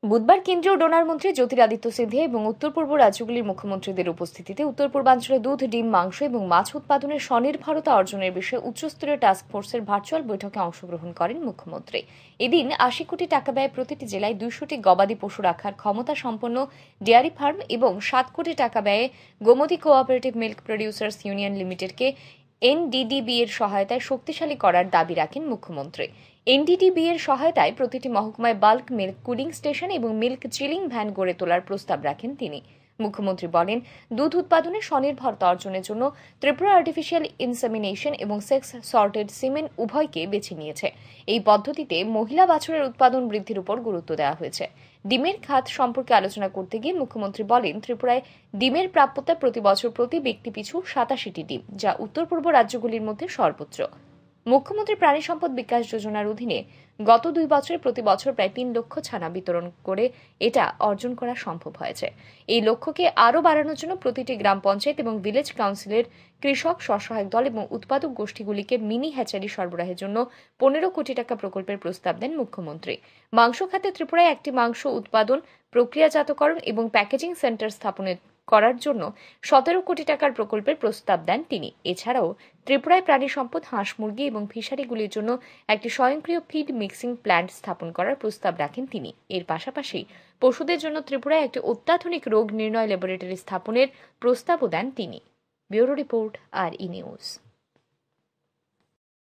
বুধবার কেন্দ্রীয় ডোনার মন্ত্রী জ্যোতিরাদিত্য সিন্ধিয়া এবং উত্তর পূর্ব রাজ্যগুলির মুখ্যমন্ত্রীদের উপস্থিতিতে উত্তর পূর্বাঞ্চলে দুধ, ডিম, মাংস এবং মাছ উৎপাদনের স্বনির্ভরতা অর্জনের বিষয়ে উচ্চস্তরীয় টাস্ক ফোর্সের ভার্চুয়াল বৈঠকে অংশগ্রহণ করেন মুখ্যমন্ত্রী। এদিন ৮০ কোটি টাকা ব্যয়ে প্রতিটি জেলায় ২০০টি গবাদি পশু রাখার ক্ষমতা সম্পন্ন ডেয়ারি ফার্ম এবং ৭ কোটি টাকা ব্যয়ে Gomati cooperative milk producers union লিমিটেডকে এনডিডিবি এর সহায়তায় শক্তিশালী করার দাবি রাখেন মুখ্যমন্ত্রী। এনডিডিবি এর সহায়তায় প্রতিটি মহকুমায় বাল্ক মিল্ক কুলিং স্টেশন এবং মিল্ক চিলিং ভ্যান গড়ে তোলার প্রস্তাব রাখেন তিনি। মুখ্যমন্ত্রী বলেন, দুধ উৎপাদনে স্বনির্ভরতা অর্জনের জন্য ত্রিপুরা আর্টিফিশিয়াল ইনসেমিনেশন এবং সেক্স সর্টেড সিমেন উভয়কে বেছে নিয়েছে। এই পদ্ধতিতে মহিলা বাছুরের উৎপাদন বৃদ্ধির উপর গুরুত্ব দেওয়া হয়েছে। ডিমের খাত সম্পর্কে আলোচনা করতে গিয়ে মুখ্যমন্ত্রী বলেন, ত্রিপুরায় ডিমের প্রাপ্যতা প্রতি বছর প্রতি ব্যক্তি পিছু ৮৭টি ডিম, যা উত্তর পূর্ব রাজ্যগুলির মধ্যে সর্বোচ্চ। মুখ্যমন্ত্রী প্রাণী সম্পদ বিকাশ যোজনার অধীনে গত ২ বছরে প্রতি বছর প্রায় ৩ লক্ষ ছানা বিতরণ করে এটা অর্জন করা সম্ভব হয়েছে। এই লক্ষ্যকে আরও বাড়ানোর জন্য প্রতিটি গ্রাম পঞ্চায়েত এবং ভিলেজ কাউন্সিলের কৃষক স্বসহায়ক দল এবং উৎপাদক গোষ্ঠীগুলিকে মিনি হ্যাচারি সরবরাহের জন্য ১৫ কোটি টাকা প্রকল্পের প্রস্তাব দেন মুখ্যমন্ত্রী। মাংস খাতে ত্রিপুরায় একটি মাংস উৎপাদন, প্রক্রিয়াজাতকরণ এবং প্যাকেজিং সেন্টার স্থাপনের করার জন্য ১৭ কোটি টাকার প্রকল্পের প্রস্তাব দেন তিনি। এছাড়াও ত্রিপুরায় প্রাণী সম্পদ, হাঁস, মুরগি এবং ফিশারিগুলির জন্য একটি স্বয়ংক্রিয় ফিড মিক্সিং প্ল্যান্ট স্থাপন করার প্রস্তাব রাখেন তিনি। এর পাশাপাশি পশুদের জন্য ত্রিপুরায় একটি অত্যাধুনিক রোগ নির্ণয় ল্যাবরেটরি স্থাপনের প্রস্তাবও দেন তিনি। Bureau report, RE news.